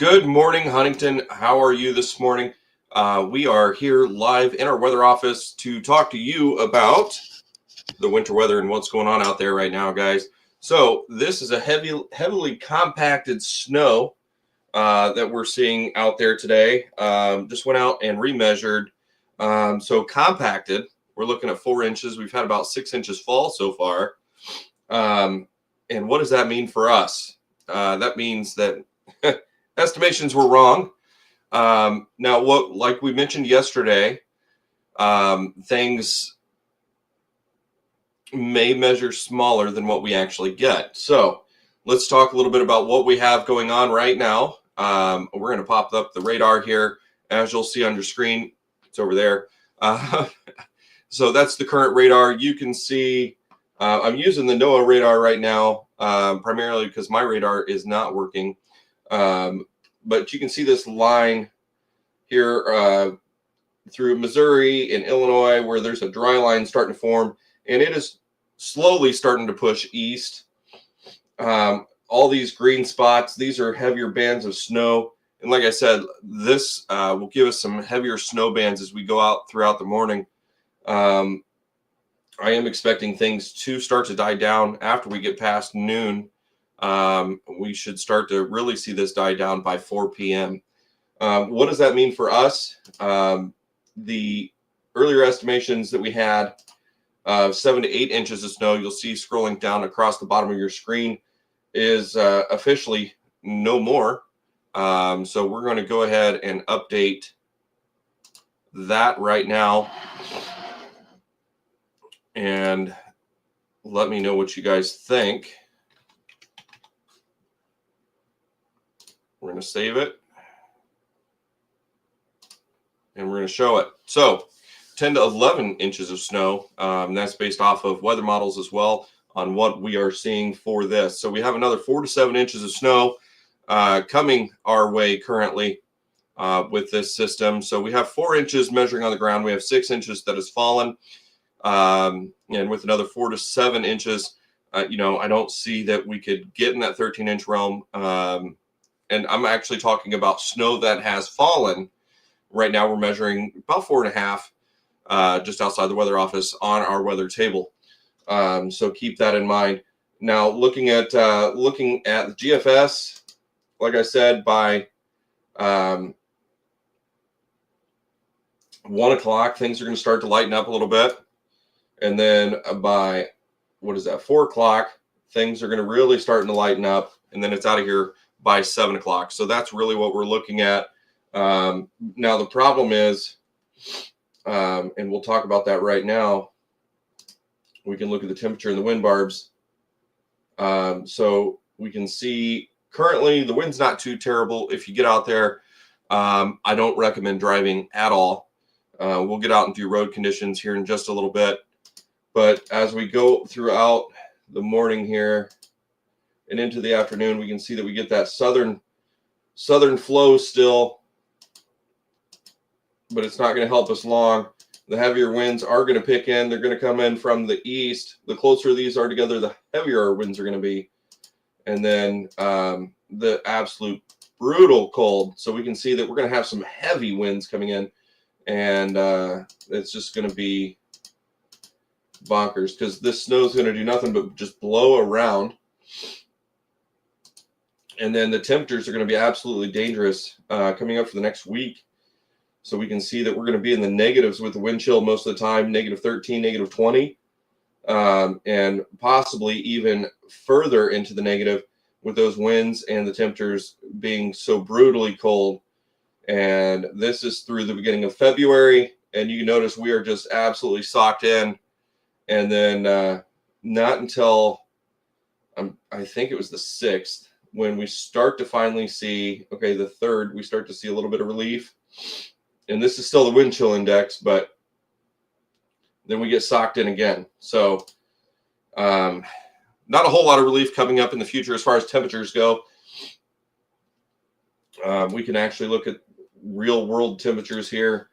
Good morning, Huntington. How are you this morning? We are here live in our weather office to talk to you about the winter weather and what's going on out there right now, guys. So this is a heavily compacted snow that we're seeing out there today. Just went out and remeasured. So compacted, we're looking at 4 inches. We've had about 6 inches fall so far. And what does that mean for us? That means that estimations were wrong. Now, like we mentioned yesterday, things may measure smaller than what we actually get. So let's talk a little bit about what we have going on right now. We're going to pop up the radar here. As you'll see on your screen, it's over there. So that's the current radar. You can see I'm using the NOAA radar right now, primarily because my radar is not working. But you can see this line here through Missouri and Illinois where there's a dry line starting to form, and it is slowly starting to push east. All these green spots, these are heavier bands of snow. And like I said, this will give us some heavier snow bands as we go out throughout the morning. I am expecting things to start to die down after we get past noon. We should start to really see this die down by 4 p.m. What does that mean for us? The earlier estimations that we had of 7 to 8 inches of snow, you'll see scrolling down across the bottom of your screen, is officially no more. So we're going to go ahead and update that right now. And let me know what you guys think. We're going to save it. And we're going to show it. So 10 to 11 inches of snow. That's based off of weather models as well on what we are seeing for this. So we have another 4 to 7 inches of snow coming our way currently with this system. So we have 4 inches measuring on the ground. We have 6 inches that has fallen. And with another 4 to 7 inches, I don't see that we could get in that 13-inch realm. And I'm actually talking about snow that has fallen. Right now we're measuring about 4.5 just outside the weather office on our weather table. So keep that in mind. Now looking at the GFS, like I said, by 1 o'clock, things are going to start to lighten up a little bit. And then by, 4 o'clock, things are going to really start to lighten up. And then it's out of here by 7 o'clock. So that's really what we're looking at. Now, the problem is, and we'll talk about that right now, we can look at the temperature and the wind barbs. So we can see currently the wind's not too terrible. If you get out there, I don't recommend driving at all. We'll get out and do road conditions here in just a little bit. But as we go throughout the morning here and into the afternoon, we can see that we get that southern flow still, but it's not going to help us long. The heavier winds are going to pick in. They're going to come in from the east. The closer these are together, the heavier our winds are going to be. And then the absolute brutal cold. So we can see that we're going to have some heavy winds coming in. And it's just going to be bonkers because this snow is going to do nothing but just blow around. And then the temperatures are going to be absolutely dangerous coming up for the next week. So we can see that we're going to be in the negatives with the wind chill most of the time, negative 13, negative 20, and possibly even further into the negative with those winds and the temperatures being so brutally cold. And this is through the beginning of February. And you can notice we are just absolutely socked in. And then not until I think it was the 6th when we start to finally see, okay, the 3rd, we start to see a little bit of relief. And this is still the wind chill index, but then we get socked in again. So not a whole lot of relief coming up in the future as far as temperatures go. We can actually look at real world temperatures here.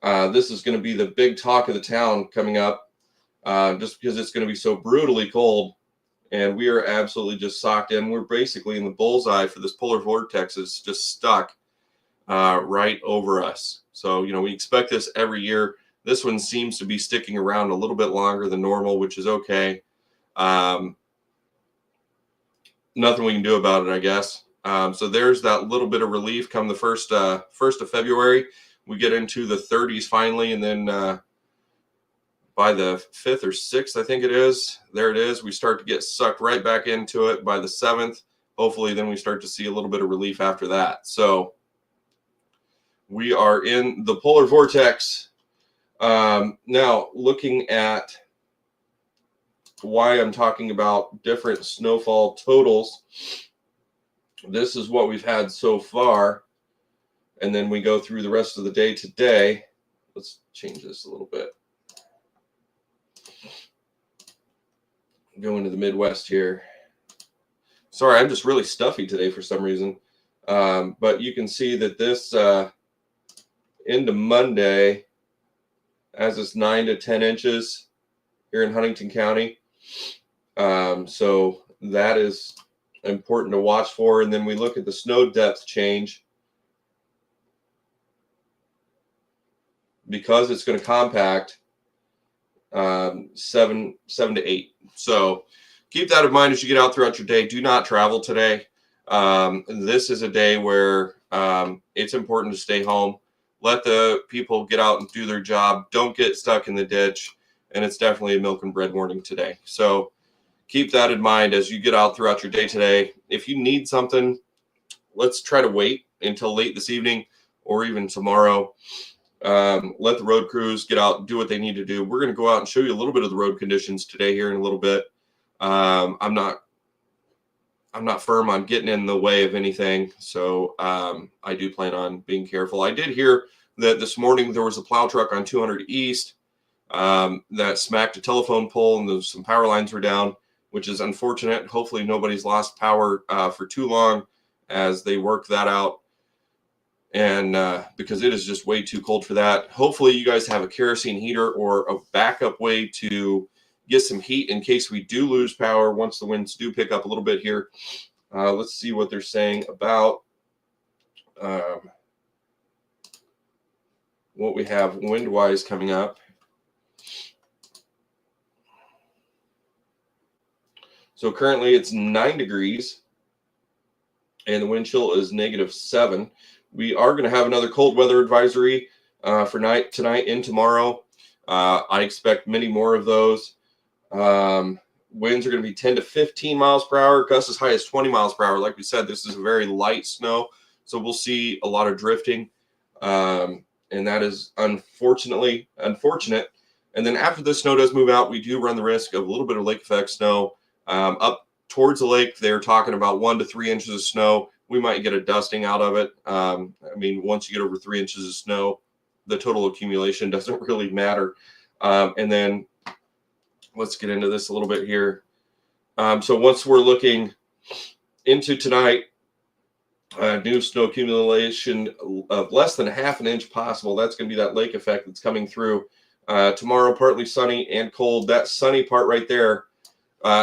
This is going to be the big talk of the town coming up just because it's going to be so brutally cold. and we are absolutely just socked in. We're basically in the bullseye for this polar vortex. It's just stuck right over us. So, we expect this every year. This one seems to be sticking around a little bit longer than normal, which is okay. Nothing we can do about it, I guess. So there's that little bit of relief come the 1st of February. We get into the 30s finally, and then by the 5th or 6th, I think it is, there it is. We start to get sucked right back into it by the 7th. Hopefully, then we start to see a little bit of relief after that. So we are in the polar vortex. Now, looking at why I'm talking about different snowfall totals, this is what we've had so far. And then we go through the rest of the day today. Let's change this a little bit. Go into the Midwest here. Sorry, I'm just really stuffy today for some reason. But you can see that this into Monday has this 9 to 10 inches here in Huntington County. So that is important to watch for. And then we look at the snow depth change. Because it's going to compact 7 to 8. So keep that in mind as you get out throughout your day. Do not travel today. This is a day where it's important to stay home. Let the people get out and do their job. Don't get stuck in the ditch. And it's definitely a milk and bread morning today. So keep that in mind as you get out throughout your day today. If you need something, let's try to wait until late this evening or even tomorrow. Let the road crews get out and do what they need to do. We're going to go out and show you a little bit of the road conditions today here in a little bit. I'm not firm on getting in the way of anything, so I do plan on being careful. I did hear that this morning there was a plow truck on 200 East that smacked a telephone pole and some power lines were down, which is unfortunate. Hopefully nobody's lost power for too long as they work that out. And because it is just way too cold for that. Hopefully you guys have a kerosene heater or a backup way to get some heat in case we do lose power once the winds do pick up a little bit here. Let's see what they're saying about what we have wind-wise coming up. So currently it's 9 degrees and the wind chill is -7. We are going to have another cold weather advisory for tonight and tomorrow. I expect many more of those. Winds are going to be 10 to 15 miles per hour, gusts as high as 20 miles per hour. Like we said, this is a very light snow, so we'll see a lot of drifting, and that is unfortunately unfortunate. And then after the snow does move out, we do run the risk of a little bit of lake effect snow. Up towards the lake, they're talking about 1 to 3 inches of snow. We might get a dusting out of it. I mean, once you get over 3 inches of snow, the total accumulation doesn't really matter. And then let's get into this a little bit here. So once we're looking into tonight, new snow accumulation of less than ½ an inch possible. That's going to be that lake effect that's coming through. Tomorrow, partly sunny and cold. That sunny part right there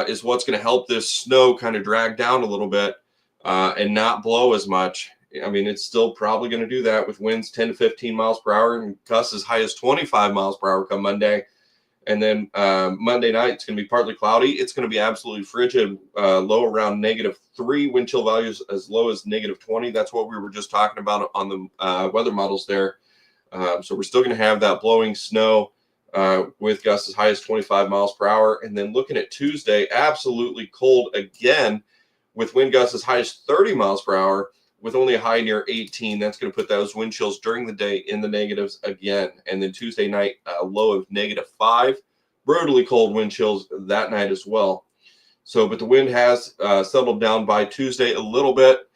is what's going to help this snow kind of drag down a little bit and not blow as much. I mean, it's still probably going to do that with winds 10 to 15 miles per hour and gusts as high as 25 miles per hour come Monday. And then Monday night, it's going to be partly cloudy. It's going to be absolutely frigid, low around -3, wind chill values as low as -20. That's what we were just talking about on the weather models there. So we're still going to have that blowing snow with gusts as high as 25 miles per hour. And then looking at Tuesday, absolutely cold again with wind gusts as high as 30 miles per hour with only a high near 18. That's going to put those wind chills during the day in the negatives again. And then Tuesday night, a low of -5. Brutally cold wind chills that night as well. So, but the wind has settled down by Tuesday a little bit.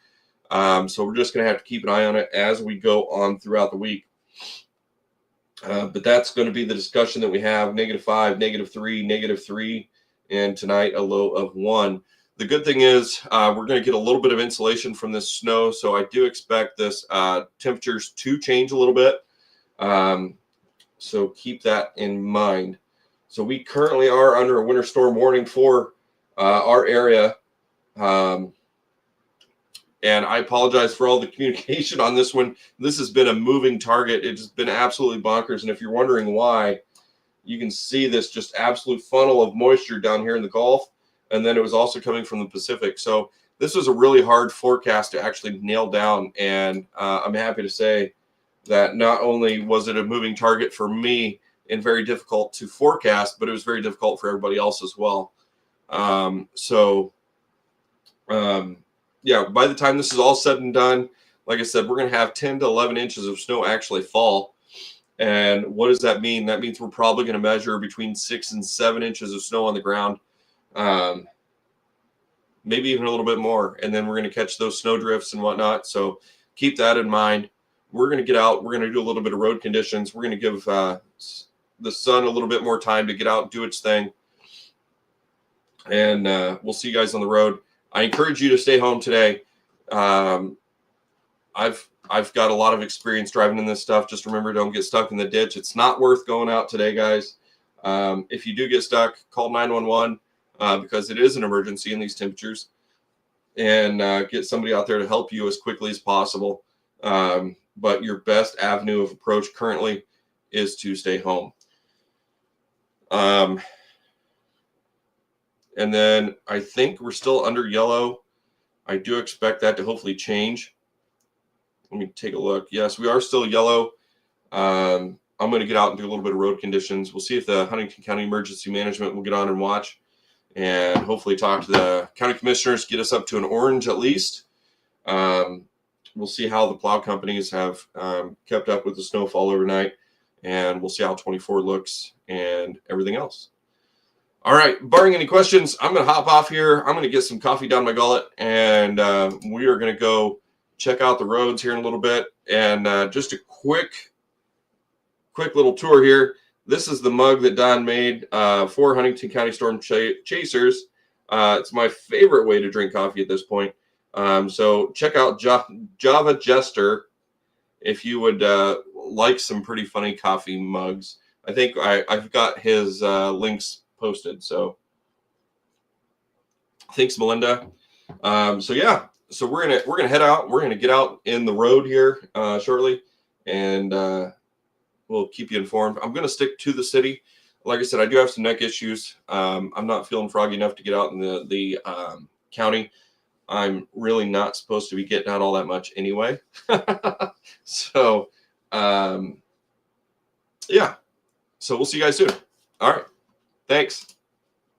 So we're just going to have to keep an eye on it as we go on throughout the week. But that's going to be the discussion that we have: -5, -3, -3, and tonight a low of 1. The good thing is we're going to get a little bit of insulation from this snow, so I do expect this temperatures to change a little bit. So keep that in mind. So we currently are under a winter storm warning for our area. And I apologize for all the communication on this one. This has been a moving target. It's been absolutely bonkers. And if you're wondering why, you can see this just absolute funnel of moisture down here in the Gulf. And then it was also coming from the Pacific. So this was a really hard forecast to actually nail down. And I'm happy to say that not only was it a moving target for me and very difficult to forecast, but it was very difficult for everybody else as well. Yeah, by the time this is all said and done, like I said, we're going to have 10 to 11 inches of snow actually fall. And what does that mean? That means we're probably going to measure between 6 and 7 inches of snow on the ground, maybe even a little bit more. And then we're going to catch those snow drifts and whatnot. So keep that in mind. We're going to get out. We're going to do a little bit of road conditions. We're going to give the sun a little bit more time to get out and do its thing. And we'll see you guys on the road. I encourage you to stay home today. I've got a lot of experience driving in this stuff. Just remember, don't get stuck in the ditch. It's not worth going out today, guys. If you do get stuck, call 911 because it is an emergency in these temperatures, and get somebody out there to help you as quickly as possible. But your best avenue of approach currently is to stay home. And then I think we're still under yellow. I do expect that to hopefully change. Let me take a look. Yes, we are still yellow. I'm going to get out and do a little bit of road conditions. We'll see if the Huntington County Emergency Management will get on and watch, and hopefully talk to the county commissioners, get us up to an orange at least. We'll see how the plow companies have kept up with the snowfall overnight, and we'll see how 24 looks and everything else. All right, barring any questions, I'm going to hop off here. I'm going to get some coffee down my gullet, and we are going to go check out the roads here in a little bit. And just a quick little tour here. This is the mug that Don made for Huntington County Storm Chasers. It's my favorite way to drink coffee at this point. So check out Java Jester if you would like some pretty funny coffee mugs. I think I've got his links posted. So thanks, Melinda. So yeah, so we're gonna head out. We're gonna get out in the road here shortly, and we'll keep you informed. I'm gonna stick to the city. Like I said, I do have some neck issues. I'm not feeling froggy enough to get out in the county. I'm really not supposed to be getting out all that much anyway. So yeah, so we'll see you guys soon. All right. Thanks.